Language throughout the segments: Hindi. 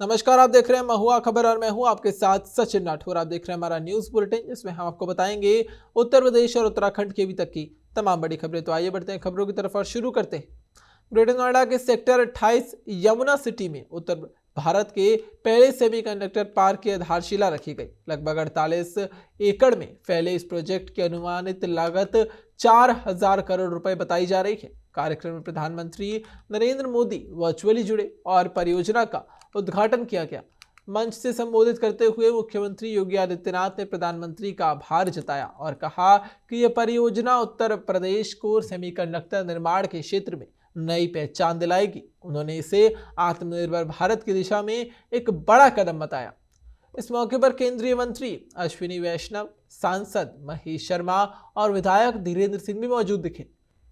नमस्कार, आप देख रहे हैं महुआ खबर और मैं हूं आपके साथ सचिन राठौर। आप देख रहे हैं हमारा न्यूज बुलेटिन, जिसमें हम आपको बताएंगे उत्तर प्रदेश और उत्तराखंड के अभी तक की तमाम बड़ी खबरें। तो आइए बढ़ते हैं खबरों की तरफ और शुरू करते हैं। ग्रेटर नोएडा के सेक्टर 28 यमुना सिटी में उत्तर भारत के पहले सेमीकंडक्टर पार्क की आधारशिला रखी गई। लगभग 48 एकड़ में फैले इस प्रोजेक्ट की अनुमानित लागत 4,000 करोड़ रुपए बताई जा रही है। कार्यक्रम में प्रधानमंत्री नरेंद्र मोदी वर्चुअली जुड़े और परियोजना का उद्घाटन किया गया। मंच से संबोधित करते हुए मुख्यमंत्री योगी आदित्यनाथ ने प्रधानमंत्री का आभार जताया और कहा कि यह परियोजना उत्तर प्रदेश को सेमीकंडक्टर निर्माण के क्षेत्र में नई पहचान दिलाएगी। उन्होंने इसे आत्मनिर्भर भारत की दिशा में एक बड़ा कदम बताया। इस मौके पर केंद्रीय मंत्री अश्विनी वैष्णव, सांसद महेश शर्मा और विधायक धीरेन्द्र सिंह भी मौजूद दिखे।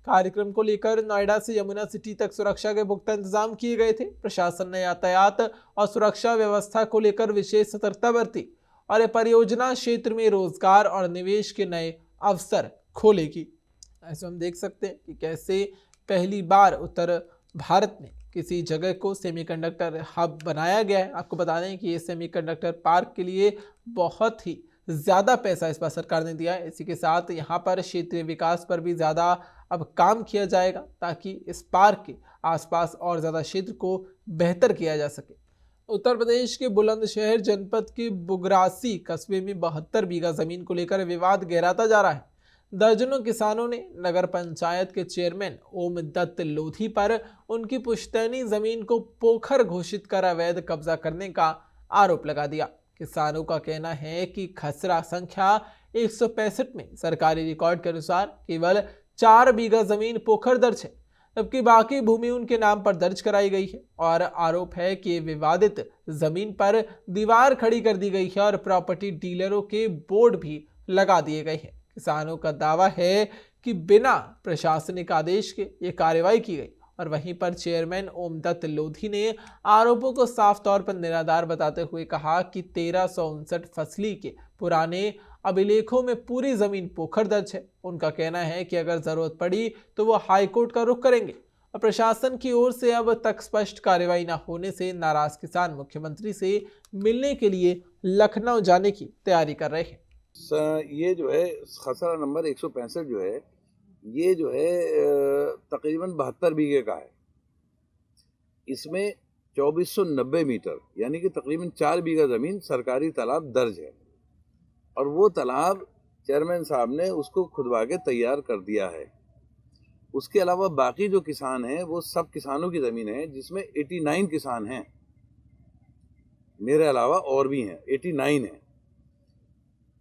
कार्यक्रम को लेकर नोएडा से यमुना सिटी तक सुरक्षा के पुख्ता इंतजाम किए गए थे। प्रशासन ने यातायात और सुरक्षा व्यवस्था को लेकर विशेष सतर्कता बरती और यह परियोजना क्षेत्र में रोजगार और निवेश के नए अवसर खोलेगी। ऐसे हम देख सकते हैं कि कैसे पहली बार उत्तर भारत में किसी जगह को सेमीकंडक्टर हब बनाया गया है। आपको बता दें कि ये सेमीकंडक्टर पार्क के लिए बहुत ही ज़्यादा पैसा इस बार सरकार ने दिया है। इसी के साथ यहाँ पर क्षेत्रीय विकास पर भी ज़्यादा अब काम किया जाएगा ताकि इस पार्क के आसपास और ज़्यादा क्षेत्र को बेहतर किया जा सके। उत्तर प्रदेश के बुलंदशहर जनपद के बुगरासी कस्बे में 72 बीघा जमीन को लेकर विवाद गहराता जा रहा है। दर्जनों किसानों ने नगर पंचायत के चेयरमैन ओम दत्त लोधी पर उनकी पुश्तैनी जमीन को पोखर घोषित कर अवैध कब्जा करने का आरोप लगा दिया। किसानों का कहना है कि खसरा संख्या 165 में सरकारी रिकॉर्ड के अनुसार केवल 4 बीघा जमीन पोखर दर्ज है, जबकि बाकी भूमि उनके नाम पर दर्ज कराई गई है। और आरोप है कि विवादित जमीन पर दीवार खड़ी कर दी गई है और प्रॉपर्टी डीलरों के बोर्ड भी लगा दिए गए हैं। किसानों का दावा है कि बिना प्रशासनिक आदेश के ये कार्रवाई की गई और वहीं पर चेयरमैन ओम दत्त लोधी ने आरोपों को साफ तौर पर निराधार बताते हुए कहा कि 1359 फसली के पुराने अभिलेखों में पूरी जमीन पोखर दर्ज है। उनका कहना है कि अगर जरूरत पड़ी तो वो हाईकोर्ट का रुख करेंगे और प्रशासन की ओर से अब तक स्पष्ट कार्रवाई न होने से नाराज किसान मुख्यमंत्री से मिलने के लिए लखनऊ जाने की तैयारी कर रहे हैं। ये जो है खसरा नंबर 165 जो है ये जो है तकरीबन 72 बीघे का है। इसमें 2490 मीटर यानी कि तकरीबन 4 बीघा ज़मीन सरकारी तालाब दर्ज है और वो तालाब चेयरमैन साहब ने उसको खुदवा के तैयार कर दिया है। उसके अलावा बाकी जो किसान हैं वो सब किसानों की ज़मीन है, जिसमें 89 किसान हैं, मेरे अलावा और भी हैं, 89 हैं।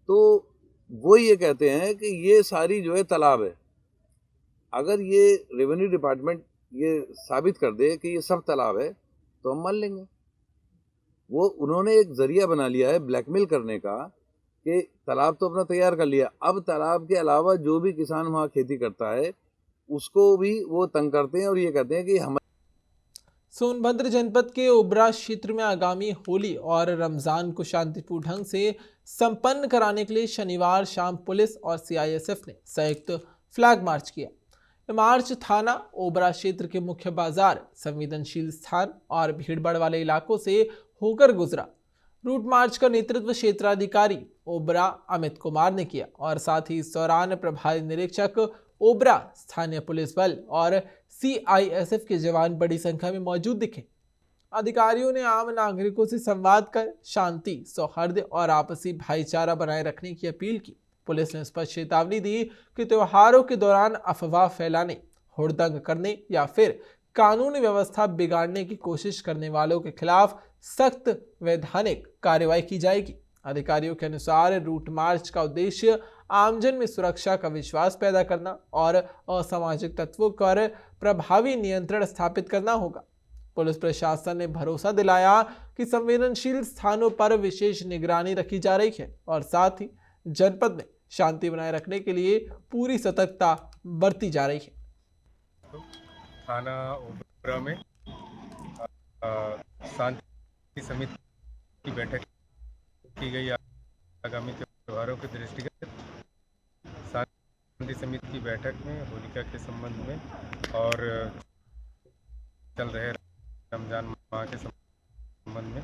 तो वो ये कहते हैं कि ये सारी जो है तालाब है। अगर ये रेवेन्यू डिपार्टमेंट ये साबित कर दे कि ये सब तालाब है तो हम मान लेंगे। वो उन्होंने एक जरिया बना लिया है ब्लैकमेल करने का कि तालाब तो अपना तैयार कर लिया, अब तालाब के अलावा जो भी किसान वहाँ खेती करता है उसको भी वो तंग करते हैं और ये कहते हैं कि हम। सोनभद्र जनपद के ओबरा क्षेत्र में आगामी होली और रमजान को शांतिपूर्ण ढंग से संपन्न कराने के लिए शनिवार शाम पुलिस और सीआईएसएफ ने संयुक्त फ्लैग मार्च किया। मार्च थाना ओबरा क्षेत्र के मुख्य बाजार, संवेदनशील स्थान और भीड़भाड़ वाले इलाकों से होकर गुजरा। रूट मार्च का नेतृत्व क्षेत्राधिकारी ओबरा अमित कुमार ने किया और साथ ही इस दौरान प्रभारी निरीक्षक ओबरा, स्थानीय पुलिस बल और सीआईएसएफ के जवान बड़ी संख्या में मौजूद दिखे। अधिकारियों ने आम नागरिकों से संवाद कर शांति, सौहार्द और आपसी भाईचारा बनाए रखने की अपील की। पुलिस ने स्पष्ट चेतावनी दी कि त्योहारों के दौरान अफवाह फैलाने, हुड़दंग करने या फिर कानूनी व्यवस्था बिगाड़ने की कोशिश करने वालों के खिलाफ सख्त वैधानिक कार्रवाई की जाएगी। अधिकारियों के अनुसार रूट मार्च का उद्देश्य आमजन में सुरक्षा का विश्वास पैदा करना और असामाजिक तत्वों पर प्रभावी नियंत्रण स्थापित करना होगा। पुलिस प्रशासन ने भरोसा दिलाया कि संवेदनशील स्थानों पर विशेष निगरानी रखी जा रही है और साथ ही जनपद में शांति बनाए रखने के लिए पूरी सतर्कता बरती जा रही है। थाना ओबरा में शांति समिति की बैठक की गई। आगामी त्योहारों के दृष्टिगत शांति समिति की बैठक में होलिका के संबंध में और चल रहे रमजान माह के संबंध में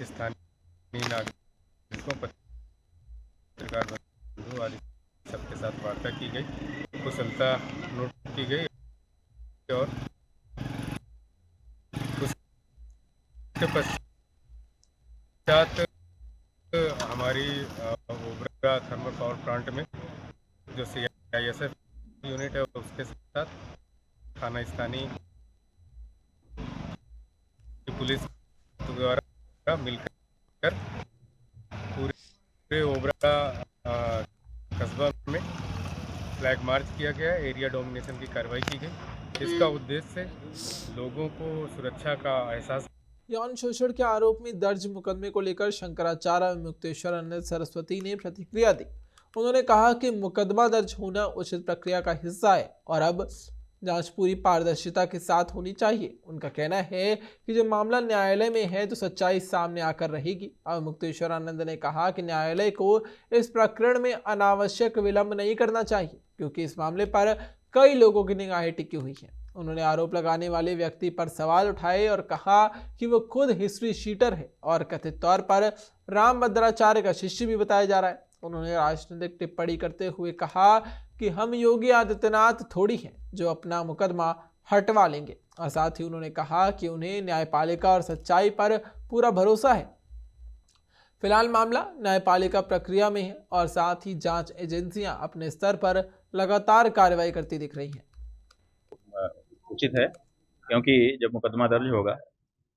स्थानीय नागरिकों, पत्रकार बंधु आदि सबके साथ वार्ता की गई, कुशलता नोट की गई और उसके पश्चात हमारी ओबरा थर्मल पावर प्लांट में जो CISF यूनिट है उसके साथ थाना स्थानीय पुलिस द्वारा मिलकर पूरे ओबरा कस्बा में फ्लैग मार्च किया गया, एरिया डोमिनेशन की कार्रवाई की गई। इसका उद्देश्य लोगों को सुरक्षा का एहसास। यौन शोषण के आरोप में दर्ज मुकदमे को लेकर शंकराचार्य एवं मुक्तेश्वर अनिल सरस्वती ने प्रतिक्रिया दी। उन्होंने कहा कि मुकदमा दर्ज होना उचित प्रक्रिया का हिस्सा है और अब जांच पूरी पारदर्शिता के साथ होनी चाहिए। उनका कहना है कि जब मामला न्यायालय में है तो सच्चाई सामने आकर रहेगी। अब मुक्तेश्वर आनंद ने कहा कि न्यायालय को इस प्रकरण में अनावश्यक विलंब नहीं करना चाहिए क्योंकि इस मामले पर कई लोगों की निगाहें टिकी हुई हैं। उन्होंने आरोप लगाने वाले व्यक्ति पर सवाल उठाए और कहा कि वो खुद हिस्ट्री शीटर है और कथित तौर पर रामभद्राचार्य का शिष्य भी बताया जा रहा है। उन्होंने राजनीतिक टिप्पणी करते हुए कहा कि हम योगी आदित्यनाथ थोड़ी हैं जो अपना मुकदमा हटवा लेंगे और साथ ही उन्होंने कहा कि उन्हें न्यायपालिका और सच्चाई पर पूरा भरोसा है। फिलहाल मामला न्यायपालिका प्रक्रिया में है और साथ ही जांच एजेंसियां अपने स्तर पर लगातार कार्रवाई करती दिख रही हैं। उचित है क्योंकि जब मुकदमा दर्ज होगा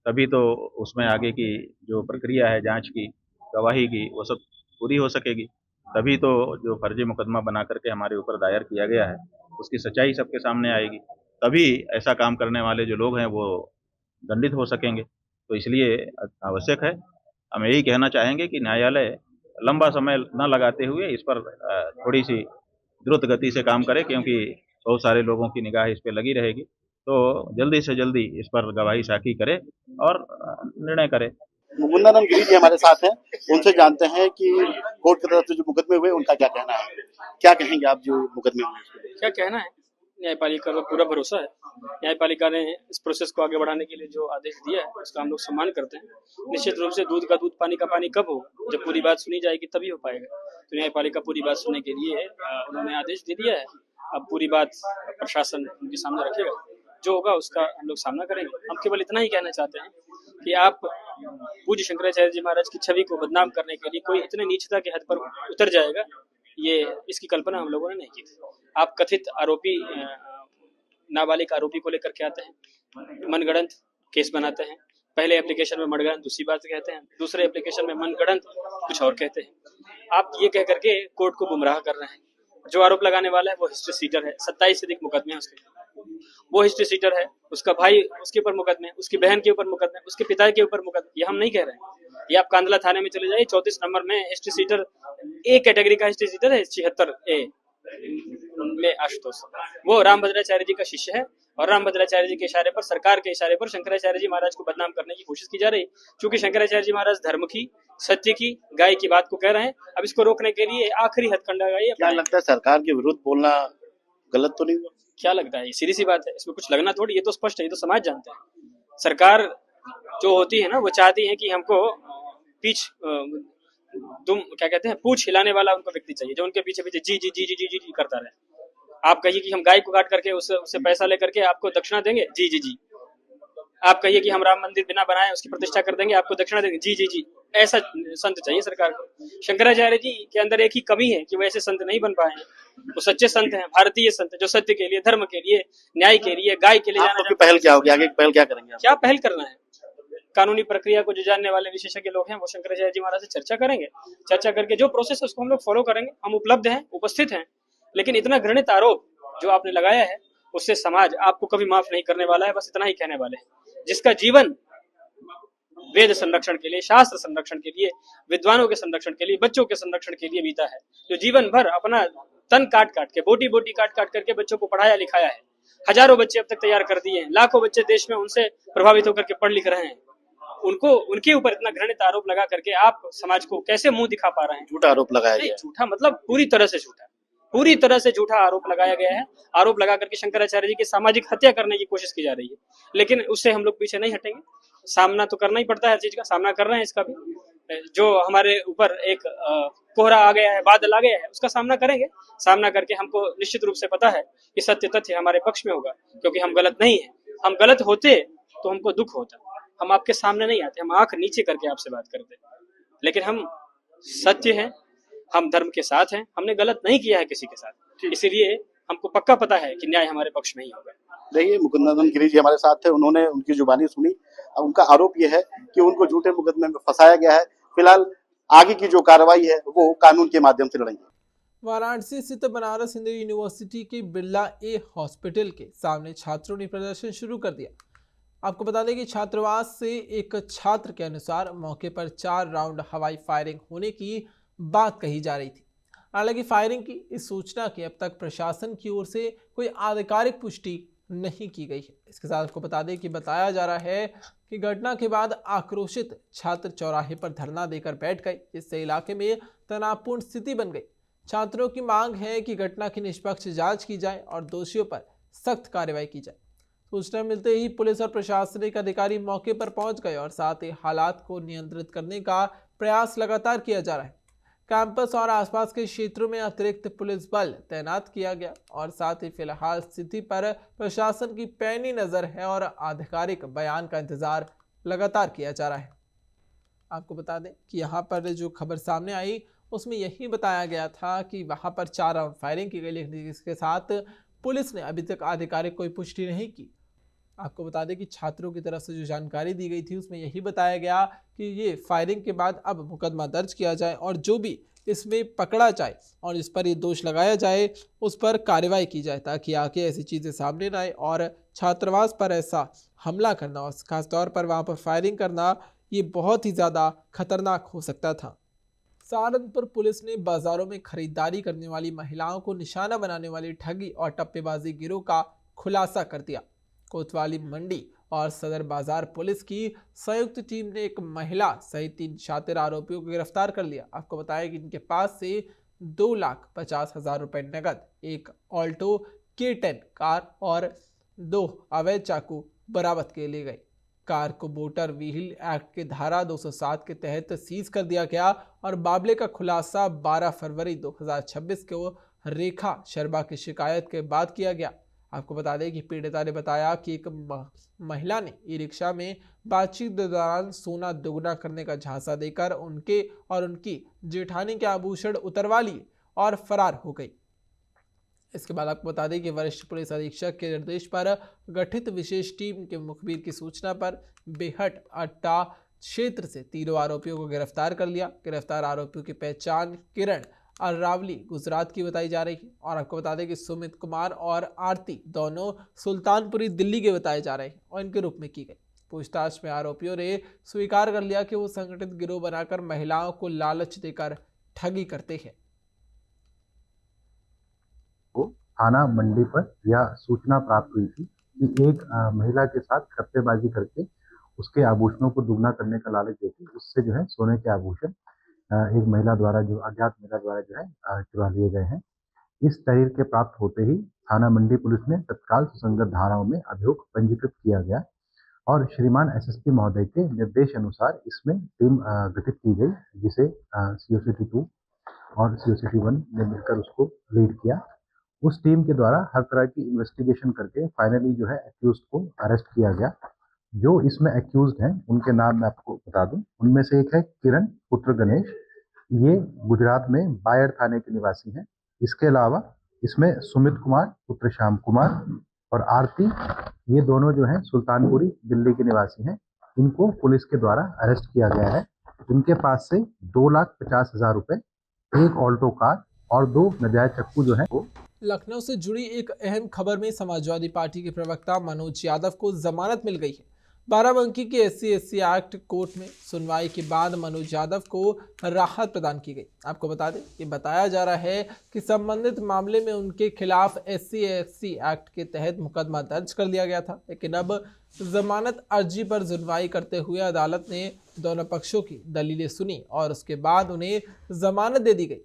तभी तो उसमें आगे की जो प्रक्रिया है जांच की, गवाही की, वो सब पूरी हो सकेगी। तभी तो जो फर्जी मुकदमा बना करके हमारे ऊपर दायर किया गया है उसकी सच्चाई सबके सामने आएगी। तभी ऐसा काम करने वाले जो लोग हैं वो दंडित हो सकेंगे। तो इसलिए आवश्यक है। हम यही कहना चाहेंगे कि न्यायालय लंबा समय न लगाते हुए इस पर थोड़ी सी द्रुत गति से काम करे क्योंकि बहुत सारे लोगों की निगाह इस पर लगी रहेगी। तो जल्दी से जल्दी इस पर गवाही साखी करे और निर्णय करे। मुकुंदानंद गिरी जी हमारे साथ हैं, उनसे जानते हैं कि कोर्ट की तरफ से जो मुकदमे हुए उनका क्या कहना है। क्या कहेंगे आप जो मुकदमे हुए? क्या कहना है, न्यायपालिका पर पूरा भरोसा है। न्यायपालिका ने इस प्रोसेस को आगे बढ़ाने के लिए जो आदेश दिया है उसका हम लोग सम्मान करते हैं। निश्चित रूप से दूध का दूध पानी का पानी कब होगा, जब पूरी बात सुनी जाएगी तभी हो पाएगा। तो न्यायपालिका पूरी बात सुनने के लिए उन्होंने आदेश दे दिया है। अब पूरी बात प्रशासन उनके सामने रखेगा, जो होगा उसका हम लोग सामना करेंगे। हम केवल इतना ही कहना चाहते हैं कि आप पूज्य शंकराचार्य जी महाराज की छवि को बदनाम करने के लिए कोई इतने नीचता के हद पर उतर जाएगा, ये इसकी कल्पना हम लोगों ने नहीं की थी। आप कथित आरोपी, नाबालिग आरोपी को लेकर के आते हैं, मनगढ़ंत केस बनाते हैं। पहले एप्लीकेशन में मनगढ़ंत दूसरी बात कहते हैं, दूसरे एप्लीकेशन में मनगढ़ंत कुछ और कहते हैं। आप ये कह करके कोर्ट को गुमराह कर रहे हैं। जो आरोप लगाने वाला है वो हिस्ट्री सीटर है, 27 से अधिक मुकदमे हैं उसके। वो हिस्ट्री सीटर है, उसका भाई उसके ऊपर मुकदमे, उसकी बहन के ऊपर मुकदमे, उसके पिता के ऊपर मुकदमे। ये हम नहीं कह रहे हैं। ये आप कांदला थाने में चले जाइए, 34 नंबर में हिस्ट्री सीटर ए कैटेगरी का हिस्ट्री सीटर है, 76A में आशुतोष। वो रामभद्राचार्य जी का शिष्य है और रामभद्राचार्य जी के इशारे पर, सरकार के इशारे पर शंकराचार्य जी महाराज को बदनाम करने की कोशिश की जा रही। क्योंकि शंकराचार्य जी महाराज धर्म की, सत्य की, गाय की बात को कह रहे हैं। अब इसको रोकने के लिए आखिरी हथकंडा गाई। क्या लगता है सरकार के विरुद्ध बोलना गलत तो नहीं हुआ? क्या लगता है, ये सीधी सी बात है, इसमें कुछ लगना थोड़ी, ये तो स्पष्ट है, ये तो समाज जानते हैं। सरकार जो होती है ना, वो चाहती है कि हमको क्या कहते हैं, पूछ हिलाने वाला उनको व्यक्ति चाहिए, जो उनके पीछे पीछे जी जी जी जी जी जी जी करता रहे। आप कहिए कि हम गाय को काट करके उससे पैसा लेकर के आपको दक्षिणा देंगे, जी जी जी। आप कहिए कि हम राम मंदिर बिना बनाए उसकी प्रतिष्ठा कर देंगे, आपको दक्षिणा देंगे, जी जी जी। ऐसा संत चाहिए सरकार को। शंकराचार्य जी के अंदर एक ही कमी है कि वो ऐसे संत नहीं बन पाए हैं। वो सच्चे संत हैं, भारतीय संत, जो सत्य के लिए, धर्म के लिए, न्याय के लिए, गाय के लिए जाना। पहल क्या होगी, आगे पहल क्या करेंगे? क्या पहल करना है? कानूनी प्रक्रिया को जो जानने वाले विशेषज्ञ लोग हैं वो शंकराचार्य जी महाराज से चर्चा करेंगे। चर्चा करके जो प्रोसेस है उसको हम लोग फॉलो करेंगे। हम उपलब्ध हैं, उपस्थित हैं। लेकिन इतना घृणित आरोप जो आपने लगाया है उससे समाज आपको कभी माफ नहीं करने वाला है। बस इतना ही कहने वाले हैं। जिसका जीवन वेद संरक्षण के लिए, शास्त्र संरक्षण के लिए, विद्वानों के संरक्षण के लिए, बच्चों के संरक्षण के लिए बीता है, जो जीवन भर अपना तन काट काट के, बोटी बोटी काट काट करके बच्चों को पढ़ाया लिखाया है। हजारों बच्चे अब तक तैयार कर दिए हैं, लाखों बच्चे देश में उनसे प्रभावित होकर के पढ़ लिख रहे हैं। उनके ऊपर इतना घृणित आरोप लगा करके आप समाज को कैसे मुंह दिखा पा रहे हैं? झूठा आरोप लगाया गया। झूठा मतलब पूरी तरह से झूठा। पूरी तरह से झूठा आरोप लगाया गया है। आरोप लगा करके शंकराचार्य जी की सामाजिक हत्या करने की कोशिश की जा रही है, लेकिन उससे हम लोग पीछे नहीं हटेंगे। सामना तो करना ही पड़ता है, हर चीज का सामना कर रहे हैं। इसका भी जो हमारे ऊपर एक कोहरा आ गया है, बादल आ गया है, उसका सामना करेंगे। सामना करके हमको निश्चित रूप से पता है कि सत्य तथ्य हमारे पक्ष में होगा, क्योंकि हम गलत नहीं है। हम गलत होते तो हमको दुख होता, हम आपके सामने नहीं आते, हम आंख नीचे करके आपसे बात करते, लेकिन हम सत्य हैं, हम धर्म के साथ हैं, हमने गलत नहीं किया है किसी के साथ, इसीलिए हमको पक्का पता है कि न्याय हमारे पक्ष में ही होगा। देखिए, मुकुंदन गिरी जी हमारे साथ थे, उन्होंने उनकी जुबानी सुनी। अब उनका आरोप यह है कि उनको झूठे मुकदमे में फंसाया गया है। फिलहाल आगे की जो कार्रवाई है वो कानून के माध्यम से लड़ेंगे। वाराणसी स्थित बनारस हिंदू यूनिवर्सिटी के बिरला ए हॉस्पिटल के सामने छात्रों ने प्रदर्शन शुरू कर दिया। आपको बता दें कि छात्रावास से एक छात्र के अनुसार मौके पर 4 राउंड हवाई फायरिंग होने की बात कही जा रही थी। हालांकि फायरिंग की इस सूचना की अब तक प्रशासन की ओर से कोई आधिकारिक पुष्टि नहीं की गई है। इसके साथ आपको बता दें कि बताया जा रहा है कि घटना के बाद आक्रोशित छात्र चौराहे पर धरना देकर बैठ गए, जिससे इलाके में तनावपूर्ण स्थिति बन गई। छात्रों की मांग है कि घटना की निष्पक्ष जांच की जाए और दोषियों पर सख्त कार्रवाई की जाए। सूचना मिलते ही पुलिस और प्रशासनिक अधिकारी मौके पर पहुंच गए और साथ ही हालात को नियंत्रित करने का प्रयास लगातार किया जा रहा है। कैंपस और आसपास के क्षेत्रों में अतिरिक्त पुलिस बल तैनात किया गया और साथ ही फिलहाल स्थिति पर प्रशासन की पैनी नजर है और आधिकारिक बयान का इंतजार लगातार किया जा रहा है। आपको बता दें कि यहाँ पर जो खबर सामने आई उसमें यही बताया गया था कि वहाँ पर 4 राउंड फायरिंग की गई, लेकिन इसके साथ पुलिस ने अभी तक आधिकारिक कोई पुष्टि नहीं की। आपको बता दें कि छात्रों की तरफ से जो जानकारी दी गई थी उसमें यही बताया गया कि ये फायरिंग के बाद अब मुकदमा दर्ज किया जाए और जो भी इसमें पकड़ा जाए और इस पर ये दोष लगाया जाए उस पर कार्रवाई की जाए, ताकि आगे ऐसी चीज़ें सामने ना आए और छात्रावास पर ऐसा हमला करना और खासतौर पर वहाँ पर फायरिंग करना ये बहुत ही ज़्यादा खतरनाक हो सकता था। सहारनपुर पुलिस ने बाजारों में खरीदारी करने वाली महिलाओं को निशाना बनाने वाली ठगी और टप्पेबाजी गिरोह का खुलासा कर दिया। कोतवाली मंडी और सदर बाजार पुलिस की संयुक्त टीम ने एक महिला सहित 3 शातिर आरोपियों को गिरफ्तार कर लिया। आपको बताया कि इनके पास से 2,50,000 रुपए नकद, एक ऑल्टो K10 कार और 2 अवैध चाकू बरामद किए लिए गए। कार को मोटर व्हीकल एक्ट के धारा 207 के तहत सीज कर दिया गया और मामले का खुलासा 12 फरवरी 2026 को रेखा शर्मा की शिकायत के बाद किया गया। आपको बता दें कि पीड़िता ने बताया कि एक महिला ने ई रिक्शा में बातचीत के दौरान सोना दोगुना करने का झांसा देकर उनके और उनकी जेठानी के आभूषण उतरवा लिए और फरार हो गई। इसके बाद आपको बता दें कि वरिष्ठ पुलिस अधीक्षक के निर्देश पर गठित विशेष टीम के मुखबिर की सूचना पर बेहट अट्टा क्षेत्र से 3 आरोपियों को गिरफ्तार कर लिया। गिरफ्तार आरोपियों की पहचान किरण अरावली गुजरात की बताई जा रही है और आपको बता दें कि सुमित कुमार और आरती दोनों सुल्तानपुरी दिल्ली के बताए जा रहे हैं और इनके रूप में की गई पूछताछ में आरोपियों ने स्वीकार कर लिया कि वो संगठित गिरोह बनाकर महिलाओं को लालच देकर ठगी करते हैं। थाना मंडी पर यह सूचना प्राप्त हुई थी कि एक महिला के साथ सट्टेबाजी करके उसके आभूषणों को दुगना करने का लालच देके उससे जो है सोने के आभूषण एक महिला द्वारा जो अज्ञात महिला द्वारा जो है चुरा लिए गए हैं। इस तहरीर के प्राप्त होते ही थाना मंडी पुलिस ने तत्काल सुसंगत धाराओं में अभियोग पंजीकृत किया गया और श्रीमान एसएसपी महोदय के निर्देश अनुसार इसमें टीम गठित की गई, जिसे COCT 2 और COCT 1 ने मिलकर उसको लीड किया। उस टीम के द्वारा हर तरह की इन्वेस्टिगेशन करके फाइनली जो है एक्यूज को अरेस्ट किया गया। जो इसमें एक्यूज हैं उनके नाम मैं आपको बता दूं, उनमें से एक है किरण पुत्र गणेश, ये गुजरात में बायर थाने के निवासी हैं। इसके अलावा इसमें सुमित कुमार पुत्र श्याम कुमार और आरती, ये दोनों जो हैं सुल्तानपुरी दिल्ली के निवासी हैं। इनको पुलिस के द्वारा अरेस्ट किया गया है। इनके पास से 2,50,000 रुपए, एक ऑल्टो कार और 2 नाजायज चक्कू जो है वो। लखनऊ से जुड़ी एक अहम खबर में समाजवादी पार्टी के प्रवक्ता मनोज यादव को जमानत मिल गई है। बाराबंकी के SC एक्ट कोर्ट में सुनवाई के बाद मनोज यादव को राहत प्रदान की गई। आपको बता दें कि बताया जा रहा है कि संबंधित मामले में उनके खिलाफ SC एक्ट के तहत मुकदमा दर्ज कर लिया गया था, लेकिन अब जमानत अर्जी पर सुनवाई करते हुए अदालत ने दोनों पक्षों की दलीलें सुनी और उसके बाद उन्हें जमानत दे दी गई।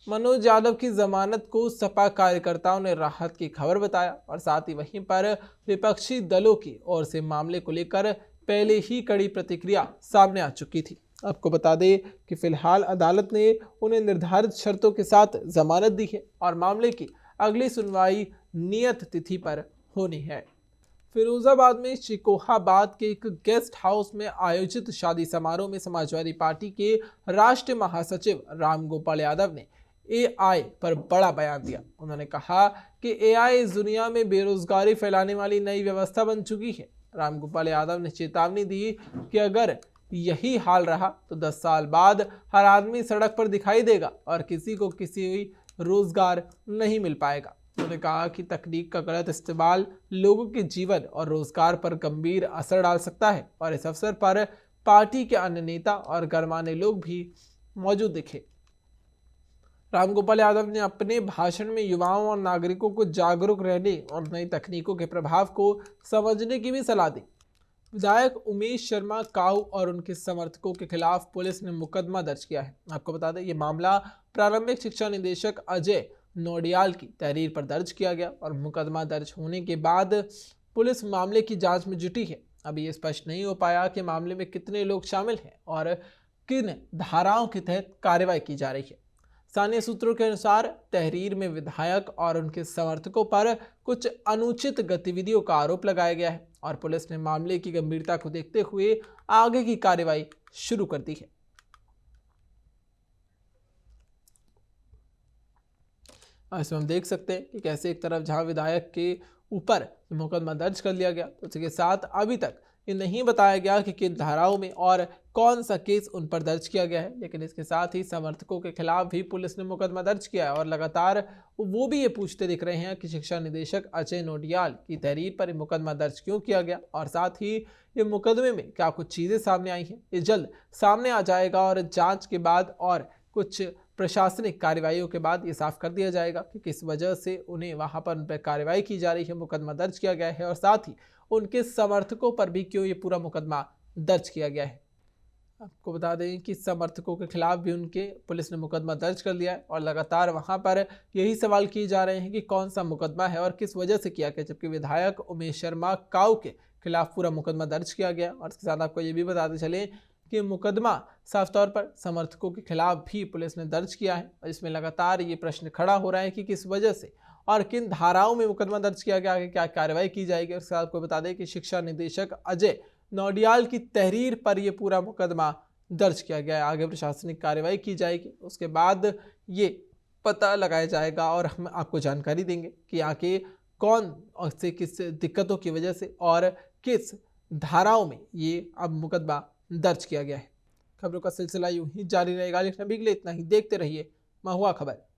मनोज यादव की जमानत को सपा कार्यकर्ताओं ने राहत की खबर बताया और साथ ही वहीं पर विपक्षी दलों की ओर से मामले को लेकर पहले ही कड़ी प्रतिक्रिया सामने आ चुकी थी। आपको बता दें कि फिलहाल अदालत ने उन्हें निर्धारित शर्तों के साथ जमानत दी है और मामले की अगली सुनवाई नियत तिथि पर होनी है। फिरोजाबाद में चिकोहाबाद के एक गेस्ट हाउस में आयोजित शादी समारोह में समाजवादी पार्टी के राष्ट्रीय महासचिव रामगोपाल यादव ने एआई पर बड़ा बयान दिया। उन्होंने कहा कि एआई इस दुनिया में बेरोजगारी फैलाने वाली नई व्यवस्था बन चुकी है। रामगोपाल यादव ने चेतावनी दी कि अगर यही हाल रहा तो 10 साल बाद हर आदमी सड़क पर दिखाई देगा और किसी को किसी रोजगार नहीं मिल पाएगा। उन्होंने कहा कि तकनीक का गलत इस्तेमाल लोगों के जीवन और रोजगार पर गंभीर असर डाल सकता है और इस अवसर पर पार्टी के अन्य नेता और गणमान्य लोग भी मौजूद दिखे। रामगोपाल यादव ने अपने भाषण में युवाओं और नागरिकों को जागरूक रहने और नई तकनीकों के प्रभाव को समझने की भी सलाह दी। विधायक उमेश शर्मा काऊ और उनके समर्थकों के खिलाफ पुलिस ने मुकदमा दर्ज किया है। आपको बता दें, ये मामला प्रारंभिक शिक्षा निदेशक अजय नोडियाल की तहरीर पर दर्ज किया गया और मुकदमा दर्ज होने के बाद पुलिस मामले की जांच में जुटी है। अभी ये स्पष्ट नहीं हो पाया कि मामले में कितने लोग शामिल हैं और किन धाराओं के तहत कार्रवाई की जा रही है। स्थानीय सूत्रों के अनुसार तहरीर में विधायक और उनके समर्थकों पर कुछ अनुचित गतिविधियों का आरोप लगाया गया है और पुलिस ने मामले की गंभीरता को देखते हुए आगे की कार्रवाई शुरू कर दी है। इसमें हम देख सकते हैं कि कैसे एक तरफ जहां विधायक के ऊपर मुकदमा दर्ज कर लिया गया, तो इसके साथ अभी तक ये नहीं बताया गया कि किन धाराओं में और कौन सा केस उन पर दर्ज किया गया है। लेकिन इसके साथ ही समर्थकों के खिलाफ भी पुलिस ने मुकदमा दर्ज किया है और लगातार वो भी ये पूछते दिख रहे हैं कि शिक्षा निदेशक अजय नोडियाल की तहरीर पर मुकदमा दर्ज क्यों किया गया और साथ ही ये मुकदमे में क्या कुछ चीज़ें सामने आई हैं। ये जल्द सामने आ जाएगा और जाँच के बाद और कुछ प्रशासनिक कार्रवाइयों के बाद ये साफ कर दिया जाएगा कि किस वजह से उन्हें वहां पर उन पर कार्रवाई की जा रही है, मुकदमा दर्ज किया गया है और साथ ही उनके समर्थकों पर भी क्यों ये पूरा मुकदमा दर्ज किया गया है। आपको बता दें कि समर्थकों के खिलाफ भी उनके पुलिस ने मुकदमा दर्ज कर लिया है और लगातार वहां पर यही सवाल किए जा रहे हैं कि कौन सा मुकदमा है और किस वजह से किया गया, जबकि विधायक उमेश शर्मा काऊ के खिलाफ पूरा मुकदमा दर्ज किया गया। और इसके साथ आपको ये भी बताते चले कि मुकदमा साफ तौर पर समर्थकों के खिलाफ भी पुलिस ने दर्ज किया है और इसमें लगातार ये प्रश्न खड़ा हो रहा है कि किस वजह से और किन धाराओं में मुकदमा दर्ज किया गया, आगे क्या कार्रवाई की जाएगी। और साथ आपको बता दें कि शिक्षा निदेशक अजय नोडियाल की तहरीर पर यह पूरा मुकदमा दर्ज किया गया है। आगे प्रशासनिक कार्रवाई की जाएगी, उसके बाद ये पता लगाया जाएगा और हम आपको जानकारी देंगे कि आगे कौन और से किस दिक्कतों की वजह से और किस धाराओं में ये अब मुकदमा दर्ज किया गया है। खबरों का सिलसिला यूं ही जारी रहेगा, लेकिन अभी के लिए इतना ही। देखते रहिए महुआ खबर।